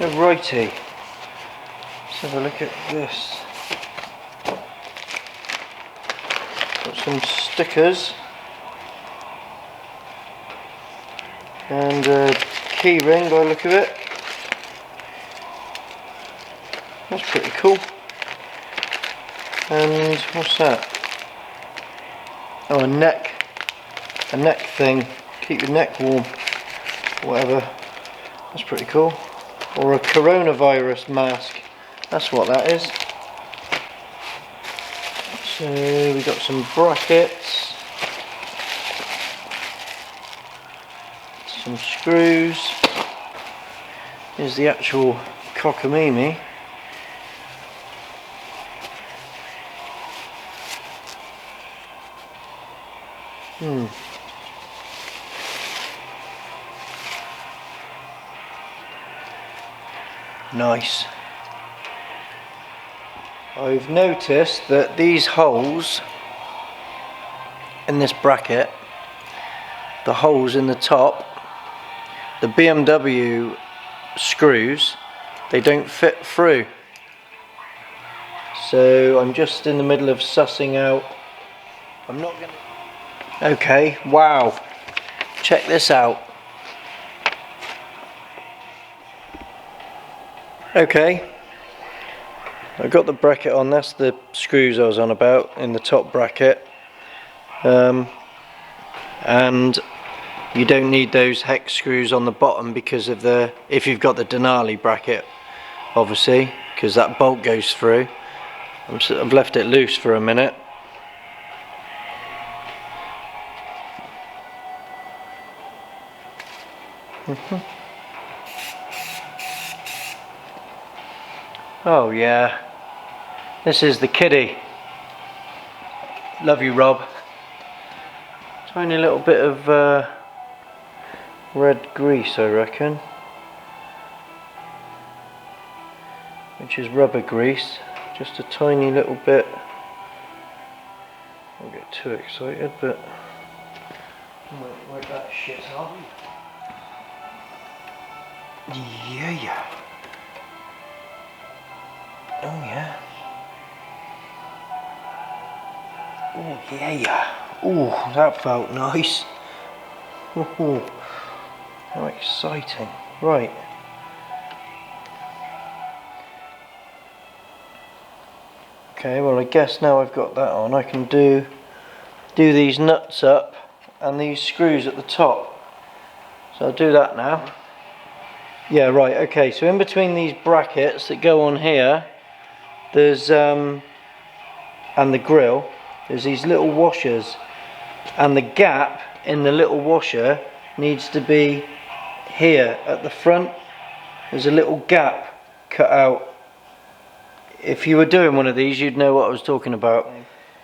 Alrighty, let's have a look at this. Got some stickers and a key ring by the look of it. That's pretty cool. And what's that? Oh, a neck thing. Keep your neck warm. Whatever. That's pretty cool. Or a coronavirus mask. That's what that is. So we got some brackets. Some screws. Here's the actual cockamamie. Nice. I've noticed that these holes in this bracket, the holes in the top, the BMW screws, they don't fit through. So I'm just in the middle of sussing out. I'm not gonna. Okay, wow. Check this out. Okay, I got the bracket on. That's the screws I was on about in the top bracket, and you don't need those hex screws on the bottom because of the, if you've got the Denali bracket, obviously, because that bolt goes through. I've left it loose for a minute. Oh yeah, this is the kiddie. Love you, Rob. Tiny little bit of red grease, I reckon, which is rubber grease. Just a tiny little bit. I won't get too excited, but I might wipe that shit off. Yeah. Oh yeah. Oh yeah. Oh, that felt nice. Oh, how exciting. Right. Okay, well I guess now I've got that on, I can do these nuts up and these screws at the top. So I'll do that now. Yeah, right, okay, so in between these brackets that go on here, there's and the grill, there's these little washers, and the gap in the little washer needs to be here at the front. There's a little gap cut out. If you were doing one of these, you'd know what I was talking about.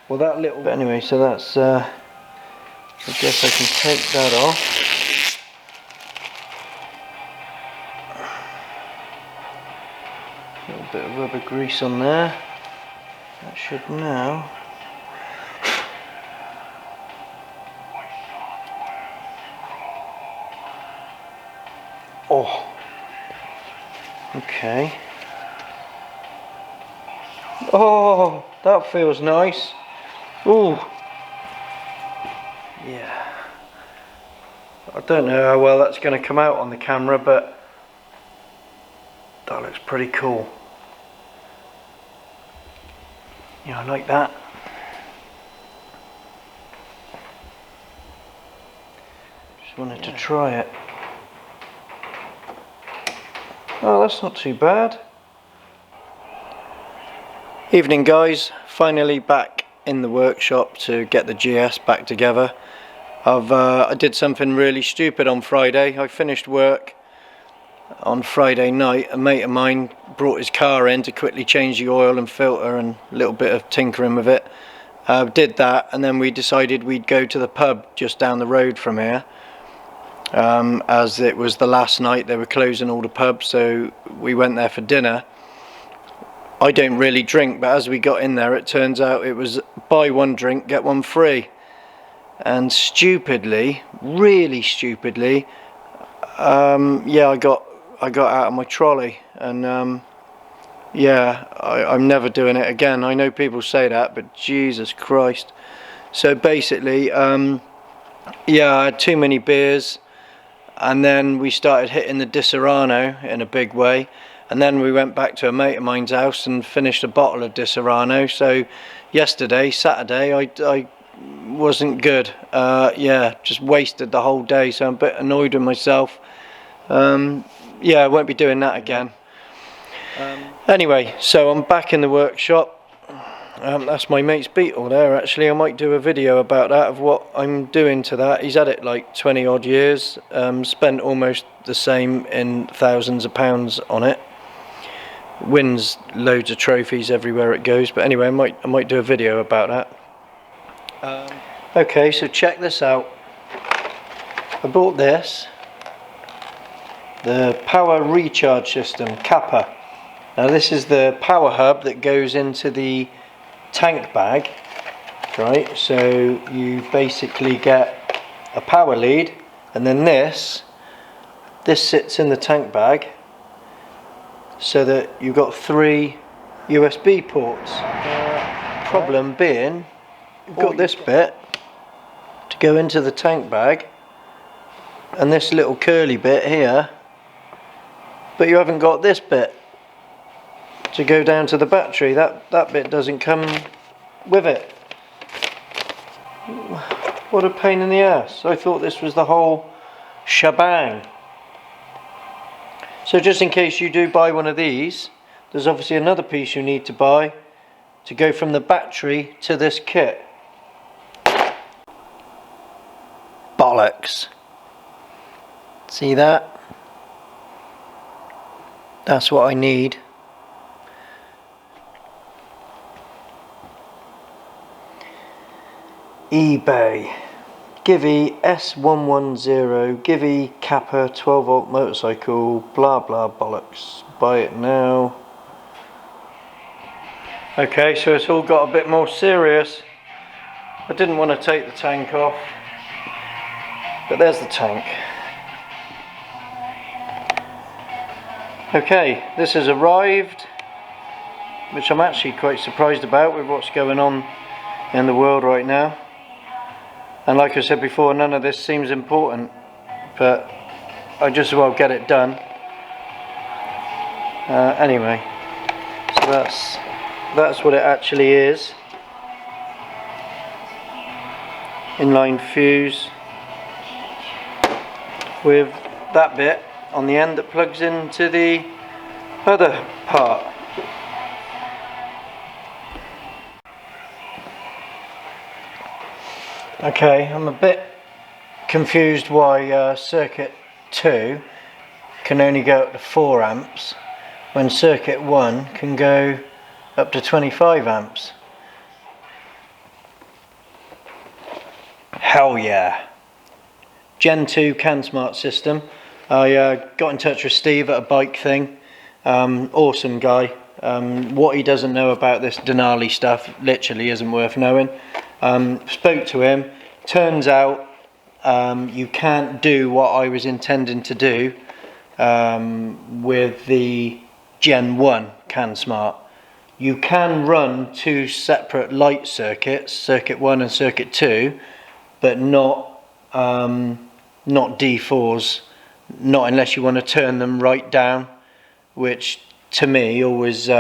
Well, that little, but anyway, so that's I guess I can take that off. A little bit of rubber grease on there. That should now. Oh, okay. Oh, that feels nice. Ooh. Yeah. I don't know how well that's going to come out on the camera, but that looks pretty cool. Yeah, I like that. Just wanted to try it. Oh, that's not too bad. Evening guys, finally back in the workshop to get the GS back together. I did something really stupid on Friday. I finished work on Friday night. A mate of mine brought his car in to quickly change the oil and filter and a little bit of tinkering with it. Did that, and then we decided we'd go to the pub just down the road from here. As it was the last night, they were closing all the pubs, so we went there for dinner. I don't really drink, but as we got in there, it turns out it was buy one drink, get one free. And stupidly, really stupidly, yeah, I got out of my trolley and yeah, I'm never doing it again. I know people say that, but Jesus Christ. So basically, yeah, I had too many beers, and then we started hitting the Disaronno in a big way, and then we went back to a mate of mine's house and finished a bottle of Disaronno. So yesterday, Saturday, I wasn't good. Yeah, just wasted the whole day, so I'm a bit annoyed with myself. Yeah, I won't be doing that again. Anyway, so I'm back in the workshop. That's my mate's Beetle there. Actually, I might do a video about that, of what I'm doing to that. He's had it like 20 odd years, spent almost the same in thousands of pounds on it, wins loads of trophies everywhere it goes. But anyway, I might do a video about that. Okay, so check this out. I bought this, the power recharge system, Kappa. Now this is the power hub that goes into the tank bag, right? So you basically get a power lead, and then this sits in the tank bag, so that you've got 3 USB ports. Problem being, you've got this bit to go into the tank bag, and this little curly bit here, but you haven't got this bit to go down to the battery. That bit doesn't come with it. What a pain in the ass. I thought this was the whole shebang. So just in case you do buy one of these, there's obviously another piece you need to buy to go from the battery to this kit. Bollocks. See that? That's what I need. eBay. Givey S110, Givey Kappa 12 volt motorcycle, blah blah bollocks. Buy it now. Okay, so it's all got a bit more serious. I didn't want to take the tank off, but there's the tank. Okay, this has arrived, which I'm actually quite surprised about with what's going on in the world right now. And like I said before, none of this seems important, but I just as well get it done. Anyway, so that's what it actually is. Inline fuse with that bit on the end that plugs into the other part. Okay, I'm a bit confused why circuit 2 can only go up to 4 amps when circuit 1 can go up to 25 amps. Hell yeah. Gen 2 Cansmart system. I got in touch with Steve at a bike thing. Awesome guy. What he doesn't know about this Denali stuff literally isn't worth knowing. Spoke to him. Turns out you can't do what I was intending to do with the Gen 1 Cansmart. You can run 2 separate light circuits, circuit 1 and circuit 2, but not D4's, not unless you want to turn them right down, which to me always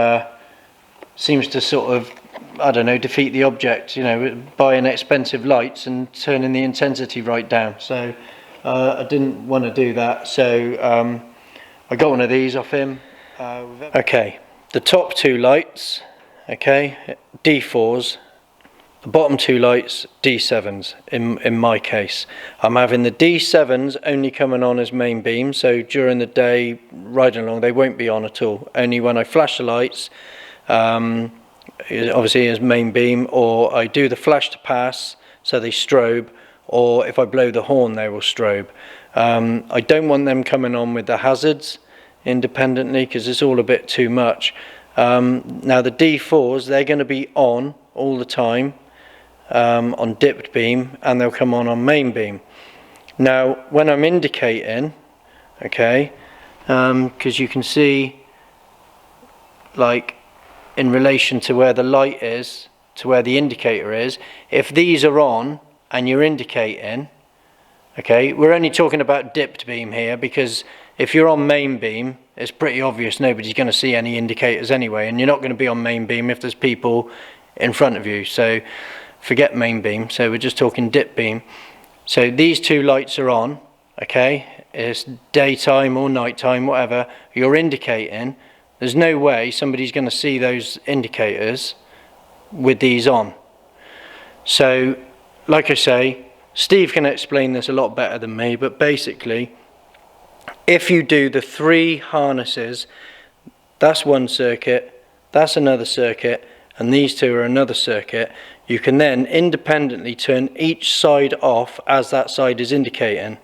seems to sort of, I don't know, defeat the object, you know, buying expensive lights and turning the intensity right down. So I didn't want to do that, so I got one of these off him. Okay, the top 2 lights, okay, D4's, the bottom 2 lights, D7's in my case. I'm having the D7's only coming on as main beam, so during the day, riding along, they won't be on at all. Only when I flash the lights, obviously as main beam, or I do the flash to pass, so they strobe, or if I blow the horn, they will strobe. I don't want them coming on with the hazards independently, because it's all a bit too much. Now the D4's, they're going to be on all the time, on dipped beam, and they'll come on main beam. Now when I'm indicating, okay, because you can see like in relation to where the light is, to where the indicator is. If these are on and you're indicating, okay, we're only talking about dipped beam here, because if you're on main beam, it's pretty obvious nobody's going to see any indicators anyway, and you're not going to be on main beam if there's people in front of you, so forget main beam. So we're just talking dip beam. So these two lights are on, okay, it's daytime or nighttime, whatever, you're indicating. There's no way somebody's going to see those indicators with these on. So like I say, Steve can explain this a lot better than me, but basically if you do the 3 harnesses, that's one circuit, that's another circuit, and these two are another circuit, you can then independently turn each side off as that side is indicating.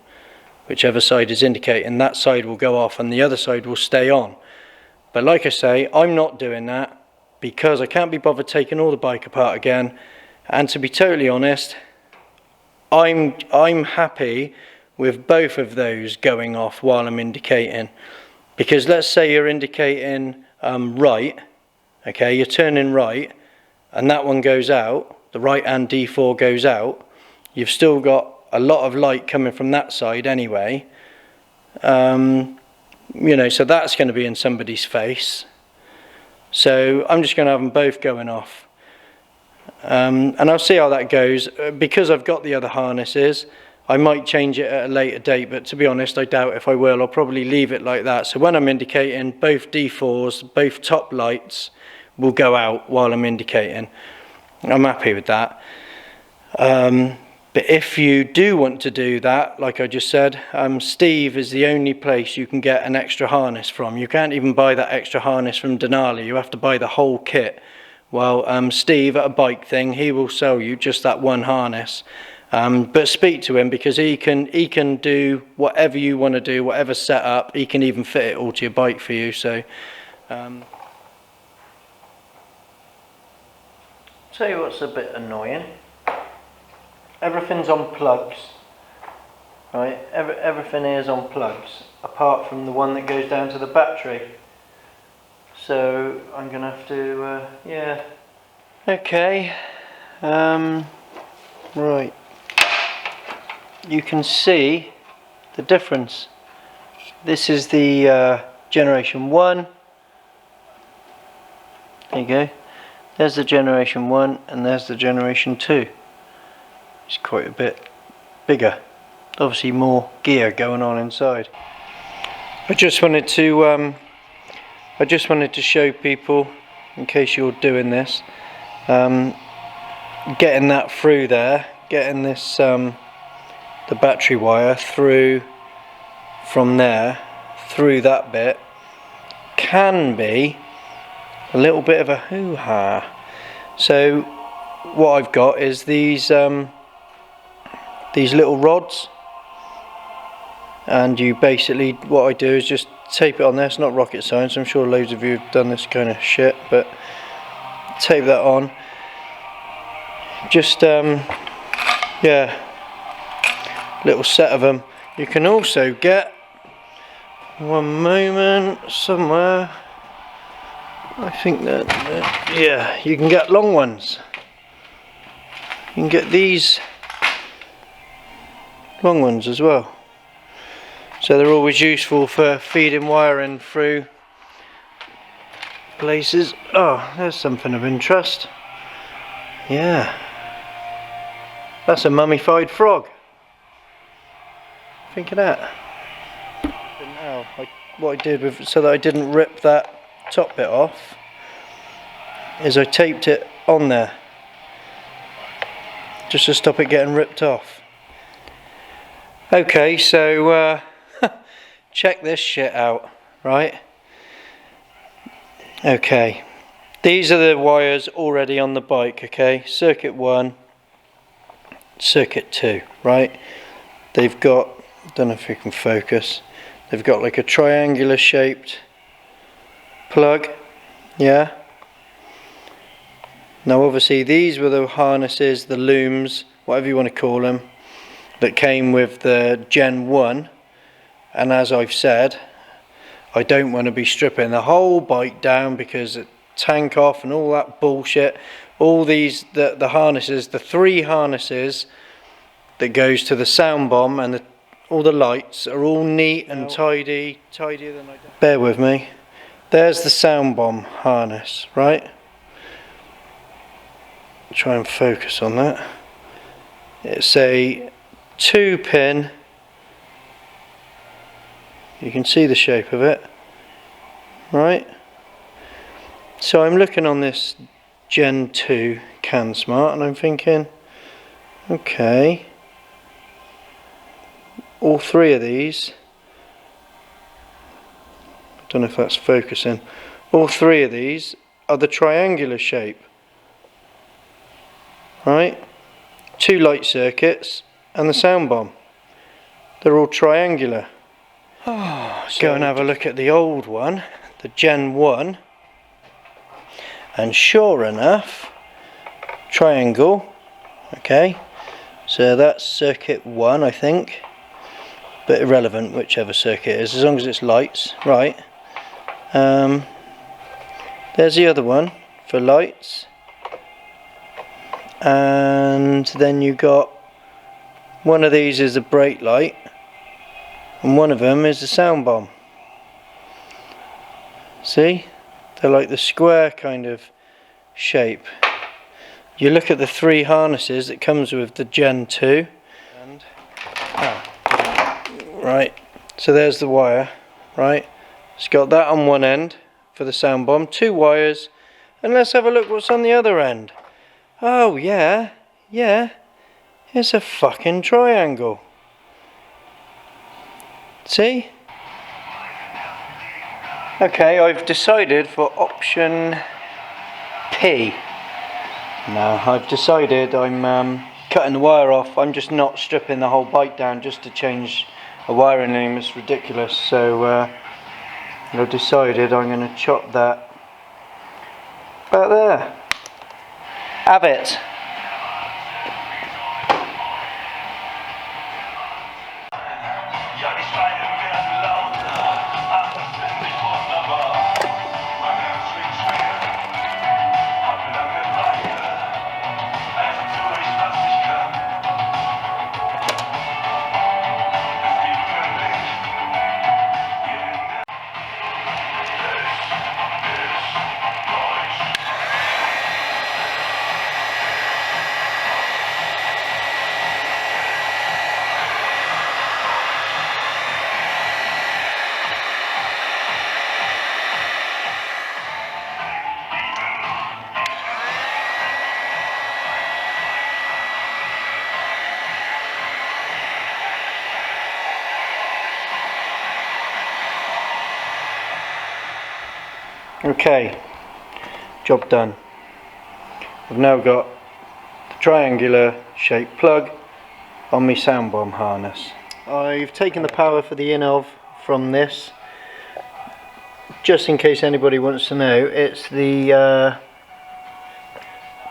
Whichever side is indicating, that side will go off and the other side will stay on. But like I say, I'm not doing that because I can't be bothered taking all the bike apart again, and to be totally honest, I'm happy with both of those going off while I'm indicating. Because let's say you're indicating right, okay, you're turning right and that one goes out, the right hand D4 goes out, you've still got a lot of light coming from that side anyway, you know, so that's going to be in somebody's face. So I'm just going to have them both going off, and I'll see how that goes. Because I've got the other harnesses, I might change it at a later date, but to be honest I doubt if I will. I'll probably leave it like that, so when I'm indicating, both D4's, both top lights will go out while I'm indicating. I'm happy with that. But if you do want to do that, like I just said, Steve is the only place you can get an extra harness from. You can't even buy that extra harness from Denali, you have to buy the whole kit. Well, Steve at a bike thing, he will sell you just that one harness. But speak to him, because he can do whatever you want to do, whatever setup, he can even fit it all to your bike for you. So tell you what's a bit annoying. Everything's on plugs, right? Everything is on plugs, apart from the one that goes down to the battery. So I'm gonna have to, yeah. Okay, right. You can see the difference. This is the generation 1. There you go. There's the generation 1 and there's the generation 2. It's quite a bit bigger. Obviously more gear going on inside. I just wanted to show people, in case you're doing this, getting that through there, getting this the battery wire through from there through that bit can be a little bit of a hoo-ha. So what I've got is these little rods, and you basically, what I do is just tape it on there. It's not rocket science, I'm sure loads of you have done this kind of shit, but tape that on, just yeah, little set of them. You can also get, one moment, somewhere, I think that yeah, you can get long ones. You can get these long ones as well, so they're always useful for feeding wiring through places. Oh, there's something of interest. Yeah, that's a mummified frog. Think of that. Now, what I did with, so that I didn't rip that top bit off, is I taped it on there just to stop it getting ripped off. Okay, so check this shit out, right? Okay, these are the wires already on the bike, okay? Circuit 1, circuit 2, right? They've got, don't know if you can focus, they've got like a triangular shaped plug, yeah? Now obviously these were the harnesses, the looms, whatever you want to call them, that came with the Gen 1, and as I've said, I don't want to be stripping the whole bike down because it tank off and all that bullshit. All these, the harnesses, the 3 harnesses that goes to the sound bomb and all the lights are all neat and tidy, tidier than I do. Bear with me. There's the sound bomb harness, right? Try and focus on that. It's a 2-pin. You can see the shape of it, right? So I'm looking on this Gen 2 Cansmart and I'm thinking, okay, all 3 of these, I don't know if that's focusing, all 3 of these are the triangular shape, right? 2 light circuits and the sound bomb, they're all triangular. Let's go and have a look at the old one, the Gen 1, and sure enough, triangle. Okay, so that's circuit 1, I think, but irrelevant whichever circuit it is, as long as it's lights, right? There's the other one for lights, and then you got one of these is a brake light, and one of them is the sound bomb. See? They're like the square kind of shape. You look at the 3 harnesses that comes with the Gen 2. And, right, so there's the wire, right? It's got that on one end for the sound bomb, 2 wires, and let's have a look what's on the other end. Oh yeah, it's a fucking triangle. See? Okay, I've decided for option P. Now, I've decided I'm cutting the wire off. I'm just not stripping the whole bike down just to change a wiring name. It's ridiculous. So I've decided I'm going to chop that about there. Have it. Okay, job done. I've now got the triangular shaped plug on my sound bomb harness. I've taken the power for the in-of from this, just in case anybody wants to know. It's the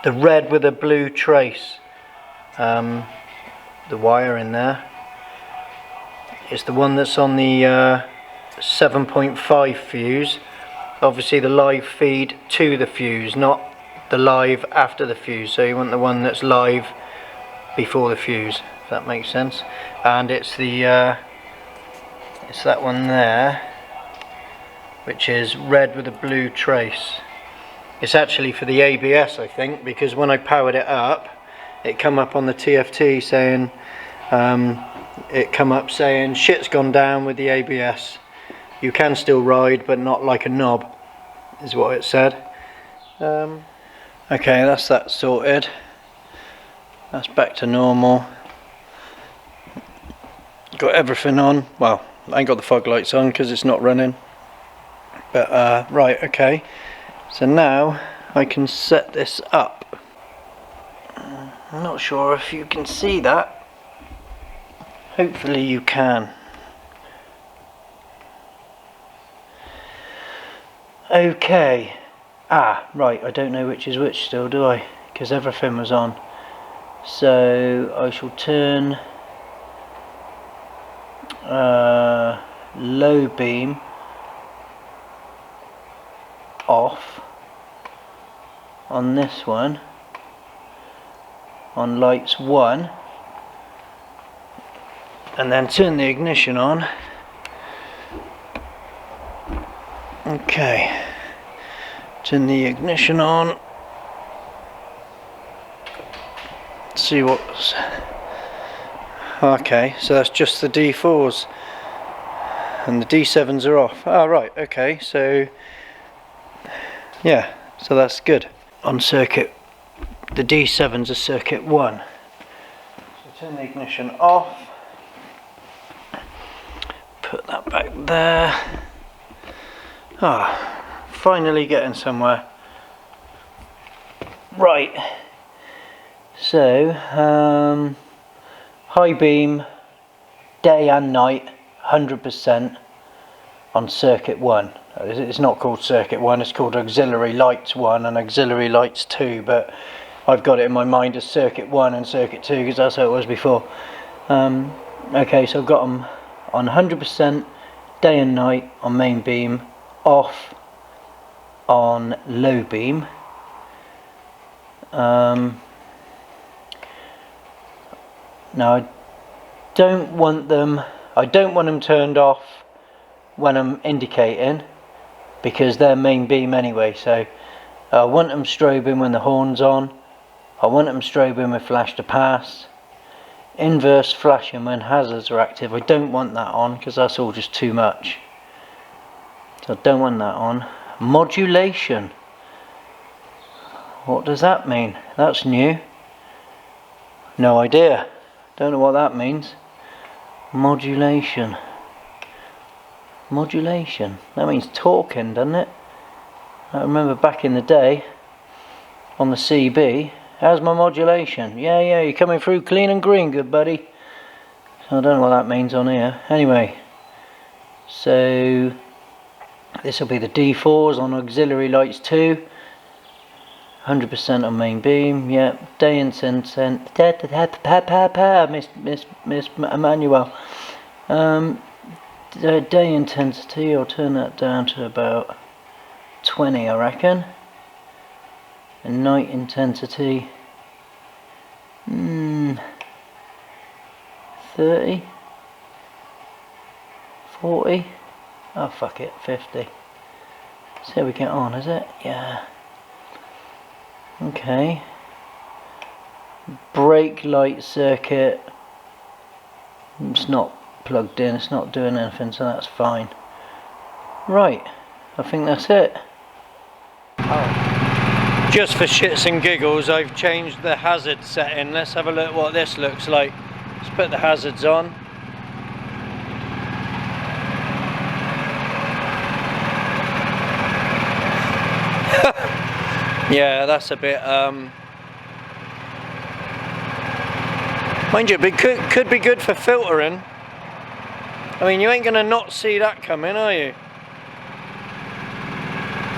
red with a blue trace, the wire in there. It's the one that's on the 7.5 fuse. Obviously the live feed to the fuse, not the live after the fuse. So you want the one that's live before the fuse, if that makes sense. And it's the it's that one there, which is red with a blue trace. It's actually for the ABS, I think, because when I powered it up, it come up on the TFT saying, it come up saying shit's gone down with the ABS. You can still ride, but not like a knob, is what it said. Okay, that's that sorted. That's back to normal. Got everything on. Well, I ain't got the fog lights on because it's not running. But right, okay. So now I can set this up. I'm not sure if you can see that. Hopefully you can. Okay, right, I don't know which is which still, do I? Because everything was on. So I shall turn low beam off on this one, on lights 1, and then turn the ignition on. Okay, turn the ignition on. See what's okay. So that's just the D4's, and the D7's are off. Oh right, okay. So yeah, so that's good. On circuit, the D7's are circuit 1. So turn the ignition off. Put that back there. Ah, finally getting somewhere. Right. So, high beam, day and night, 100% on circuit 1. It's not called circuit 1, it's called auxiliary lights 1 and auxiliary lights 2, but I've got it in my mind as circuit 1 and circuit 2 because that's how it was before. Okay, so I've got them on 100% day and night on main beam, off on low beam. Now I don't want them turned off when I'm indicating, because they're main beam anyway, so I want them strobing when the horn's on, I want them strobing with flash to pass, inverse flashing when hazards are active. I don't want that on because that's all just too much, so I don't want that on. Modulation, what does that mean? That's new, no idea. Don't know what that means. Modulation. Modulation. That means talking, doesn't it? I remember back in the day on the CB. How's my modulation? Yeah, you're coming through clean and green, good buddy. So I don't know what that means on here. Anyway, so this will be the D4's on auxiliary lights 2. 100% on main beam, yeah. Day intensity, Miss Emmanuel. Day intensity, I'll turn that down to about 20, I reckon. And night intensity, 30, 40. Oh fuck it, 50. See how we get on, is it? Yeah. Okay, brake light circuit, it's not plugged in, it's not doing anything, so that's fine. Right, I think that's it. Oh. Just for shits and giggles, I've changed the hazard setting. Let's have a look what this looks like. Let's put the hazards on. Yeah, that's a bit, mind you, it could be good for filtering. I mean, you ain't gonna not see that coming, are you?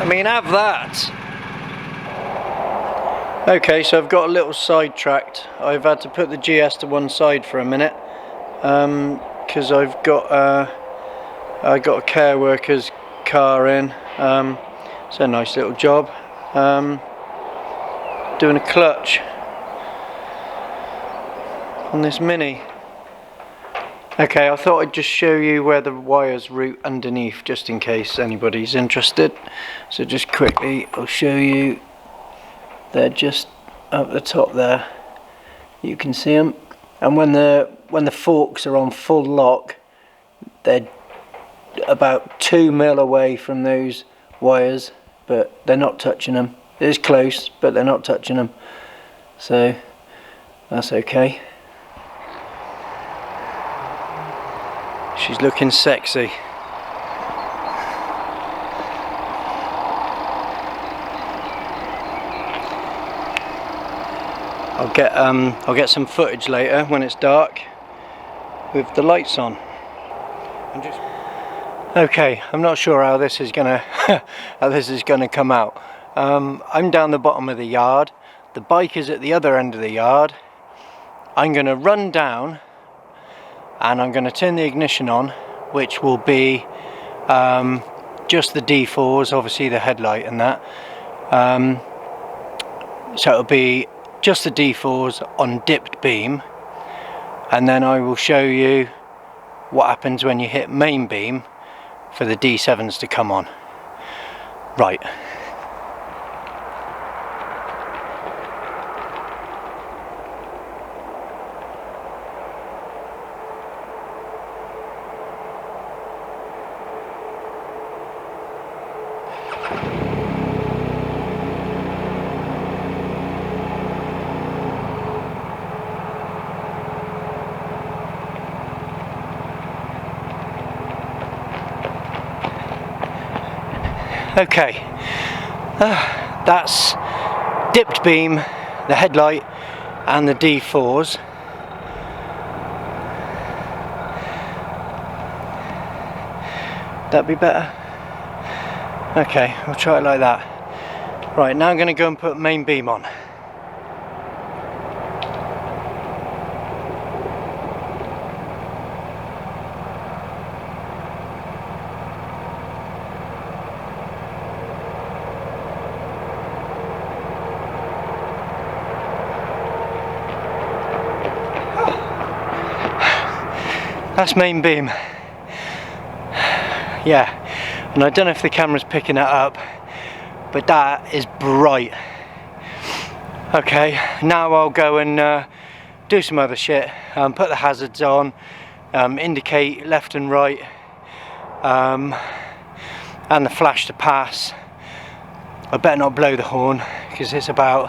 I mean, have that. Okay, so I've got a little sidetracked. I've had to put the GS to one side for a minute, because I got a care worker's car in. It's a nice little job. Doing a clutch on this Mini. Okay, I thought I'd just show you where the wires route underneath, just in case anybody's interested. So just quickly, I'll show you. They're just up the top there. You can see them. And when the forks are on full lock, they're about 2 mil away from those wires, but they're not touching them. It's close, but they're not touching them. So that's okay. She's looking sexy. I'll get some footage later when it's dark with the lights on. Okay, I'm not sure how this is gonna come out. I'm down the bottom of the yard. The bike is at the other end of the yard. I'm gonna run down and I'm gonna turn the ignition on, which will be just the D4's, obviously the headlight and that. So it'll be just the D4's on dipped beam, and then I will show you what happens when you hit main beam for the D7's to come on. Right. Okay, that's dipped beam, the headlight and the D4's. That'd be better? Okay, we'll try it like that. Right, now I'm going to go and put main beam on. That's main beam. Yeah, and I don't know if the camera's picking that up, but that is bright. Okay, now I'll go and do some other shit, put the hazards on, indicate left and right, and the flash to pass. I better not blow the horn because it's about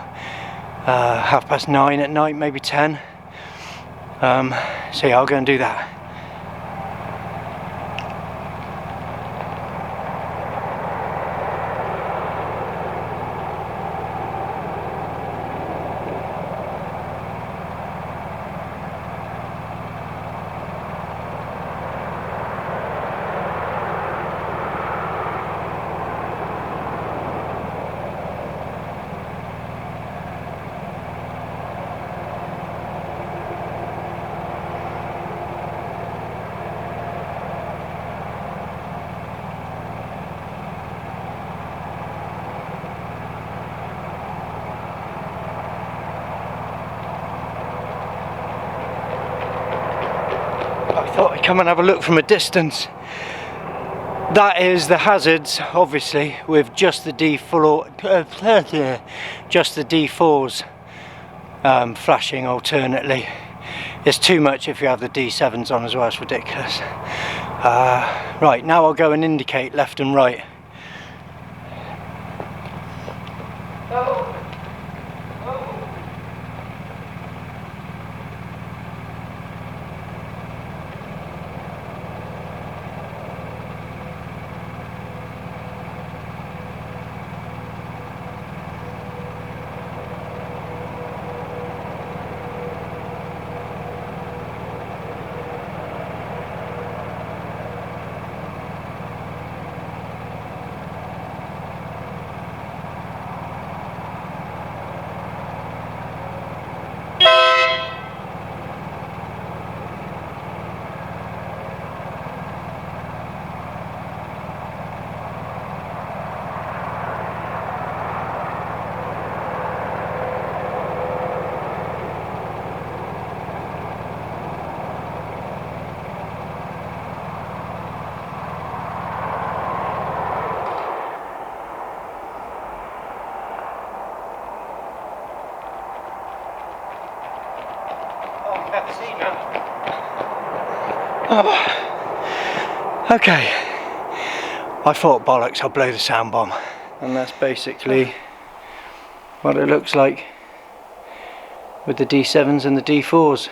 9:30 at night, maybe 10. So yeah, I'll go and do that. I thought I'd come and have a look from a distance. That is the hazards, obviously, with just the D4's flashing alternately. It's too much if you have the D7's on as well, it's ridiculous. Right, now I'll go and indicate left and right. Oh. Okay, I thought bollocks, I'll blow the sound bomb, and that's basically what it looks like with the D7's and the D4's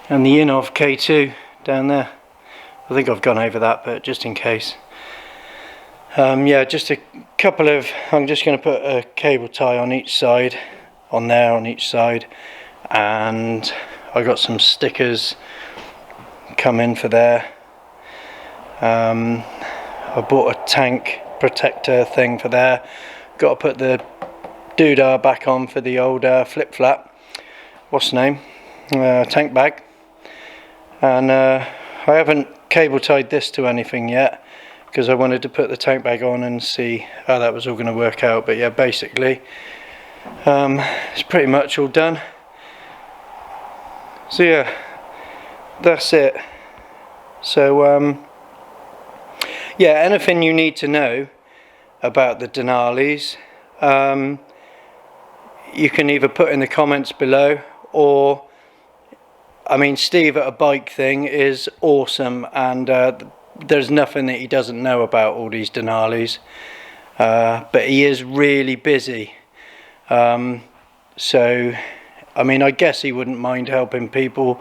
and the Inov K2 down there. I think I've gone over that, but just in case. Yeah, just a couple of, I'm just going to put a cable tie on each side, on each side, and I got some stickers come in for there. I bought a tank protector thing for there. Got to put the doodah back on for the old flip flap. What's the name? Tank bag. And I haven't cable tied this to anything yet, because I wanted to put the tank bag on and see how that was all going to work out. But yeah, basically it's pretty much all done. So yeah, that's it. So yeah, anything you need to know about the Denali's, you can either put in the comments below, or I mean, Steve at a bike thing is awesome, and there's nothing that he doesn't know about all these Denali's, but he is really busy. So I mean, I guess he wouldn't mind helping people.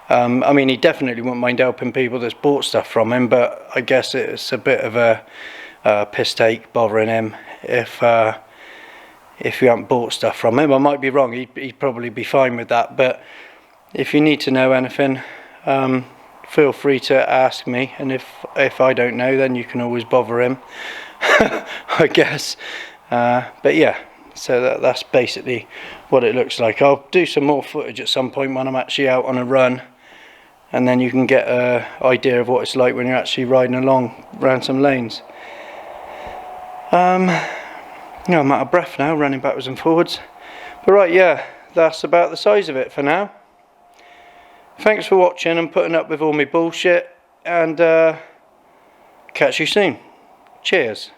I mean, he definitely wouldn't mind helping people that's bought stuff from him, but I guess it's a bit of a piss take bothering him if you haven't bought stuff from him. I might be wrong, he'd probably be fine with that, but if you need to know anything, feel free to ask me, and if I don't know, then you can always bother him. I guess. But yeah, so that's basically what it looks like. I'll do some more footage at some point when I'm actually out on a run, and then you can get an idea of what it's like when you're actually riding along around some lanes. Yeah, I'm out of breath now, running backwards and forwards. But right, yeah, that's about the size of it for now. Thanks for watching and putting up with all my bullshit, and catch you soon. Cheers.